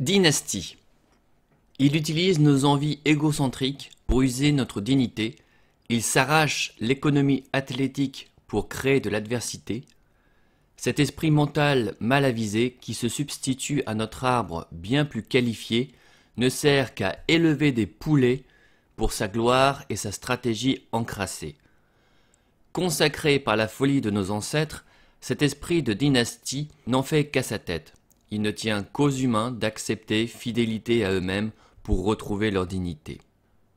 Dynastie. Il utilise nos envies égocentriques pour user notre dignité. Il s'arrache l'économie athlétique pour créer de l'adversité. Cet esprit mental mal avisé qui se substitue à notre arbre bien plus qualifié ne sert qu'à élever des poulets pour sa gloire et sa stratégie encrassée. Consacré par la folie de nos ancêtres, cet esprit de dynastie n'en fait qu'à sa tête. Il ne tient qu'aux humains d'accepter fidélité à eux-mêmes pour retrouver leur dignité.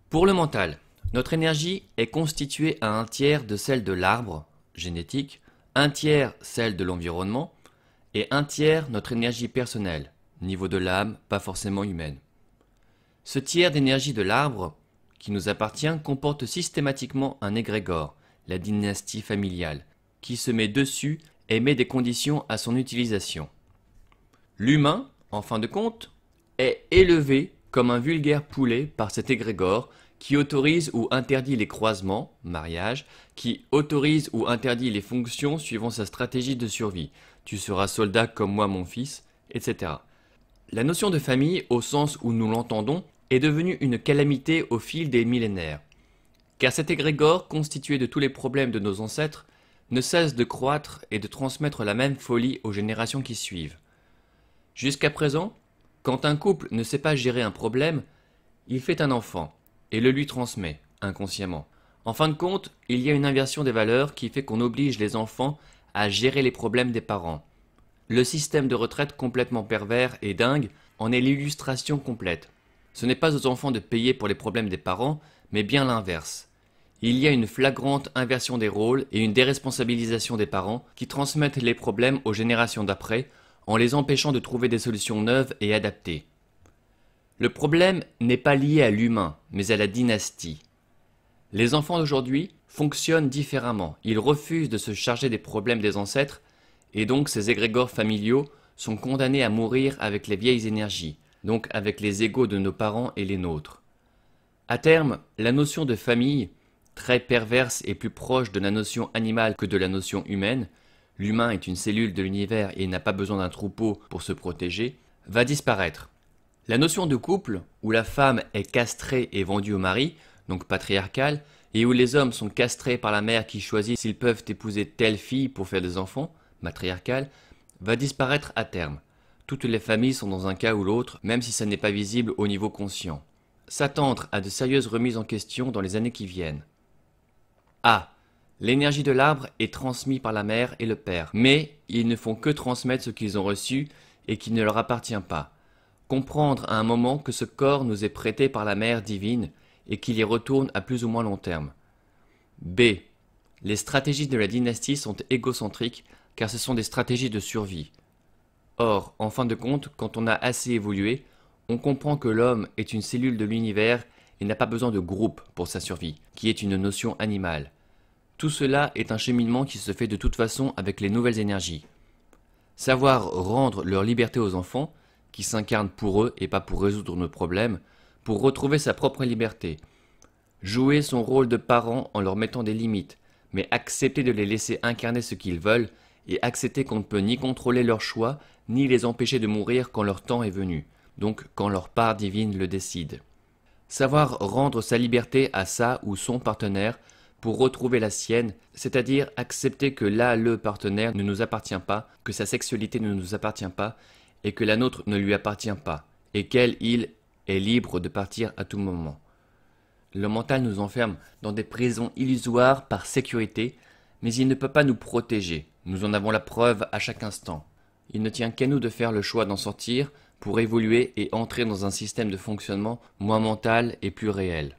Pour le mental, notre énergie est constituée à un tiers de celle de l'arbre, génétique, un tiers celle de l'environnement, et un tiers notre énergie personnelle, niveau de l'âme, pas forcément humaine. Ce tiers d'énergie de l'arbre, qui nous appartient, comporte systématiquement un égrégore, la dynastie familiale, qui se met dessus et met des conditions à son utilisation. L'humain, en fin de compte, est élevé comme un vulgaire poulet par cet égrégore qui autorise ou interdit les croisements, mariage, qui autorise ou interdit les fonctions suivant sa stratégie de survie. Tu seras soldat comme moi mon fils, etc. La notion de famille, au sens où nous l'entendons, est devenue une calamité au fil des millénaires. Car cet égrégore, constitué de tous les problèmes de nos ancêtres, ne cesse de croître et de transmettre la même folie aux générations qui suivent. Jusqu'à présent, quand un couple ne sait pas gérer un problème, il fait un enfant et le lui transmet, inconsciemment. En fin de compte, il y a une inversion des valeurs qui fait qu'on oblige les enfants à gérer les problèmes des parents. Le système de retraite complètement pervers et dingue en est l'illustration complète. Ce n'est pas aux enfants de payer pour les problèmes des parents, mais bien l'inverse. Il y a une flagrante inversion des rôles et une déresponsabilisation des parents qui transmettent les problèmes aux générations d'après en les empêchant de trouver des solutions neuves et adaptées. Le problème n'est pas lié à l'humain, mais à la dynastie. Les enfants d'aujourd'hui fonctionnent différemment. Ils refusent de se charger des problèmes des ancêtres et donc ces égrégores familiaux sont condamnés à mourir avec les vieilles énergies, donc avec les égos de nos parents et les nôtres. À terme, la notion de famille, très perverse et plus proche de la notion animale que de la notion humaine, l'humain est une cellule de l'univers et n'a pas besoin d'un troupeau pour se protéger, va disparaître. La notion de couple, où la femme est castrée et vendue au mari, donc patriarcale, et où les hommes sont castrés par la mère qui choisit s'ils peuvent épouser telle fille pour faire des enfants, matriarcale, va disparaître à terme. Toutes les familles sont dans un cas ou l'autre, même si ça n'est pas visible au niveau conscient. S'attendre à de sérieuses remises en question dans les années qui viennent. A. L'énergie de l'arbre est transmise par la mère et le père, mais ils ne font que transmettre ce qu'ils ont reçu et qui ne leur appartient pas. Comprendre à un moment que ce corps nous est prêté par la mère divine et qu'il y retourne à plus ou moins long terme. B. Les stratégies de la dynastie sont égocentriques car ce sont des stratégies de survie. Or, en fin de compte, quand on a assez évolué, on comprend que l'homme est une cellule de l'univers et n'a pas besoin de groupe pour sa survie, qui est une notion animale. Tout cela est un cheminement qui se fait de toute façon avec les nouvelles énergies. Savoir rendre leur liberté aux enfants, qui s'incarnent pour eux et pas pour résoudre nos problèmes, pour retrouver sa propre liberté. Jouer son rôle de parent en leur mettant des limites, mais accepter de les laisser incarner ce qu'ils veulent et accepter qu'on ne peut ni contrôler leurs choix, ni les empêcher de mourir quand leur temps est venu, donc quand leur part divine le décide. Savoir rendre sa liberté à sa ou son partenaire pour retrouver la sienne, c'est-à-dire accepter que le partenaire ne nous appartient pas, que sa sexualité ne nous appartient pas, et que la nôtre ne lui appartient pas, et il est libre de partir à tout moment. Le mental nous enferme dans des prisons illusoires par sécurité, mais il ne peut pas nous protéger. Nous en avons la preuve à chaque instant. Il ne tient qu'à nous de faire le choix d'en sortir pour évoluer et entrer dans un système de fonctionnement moins mental et plus réel.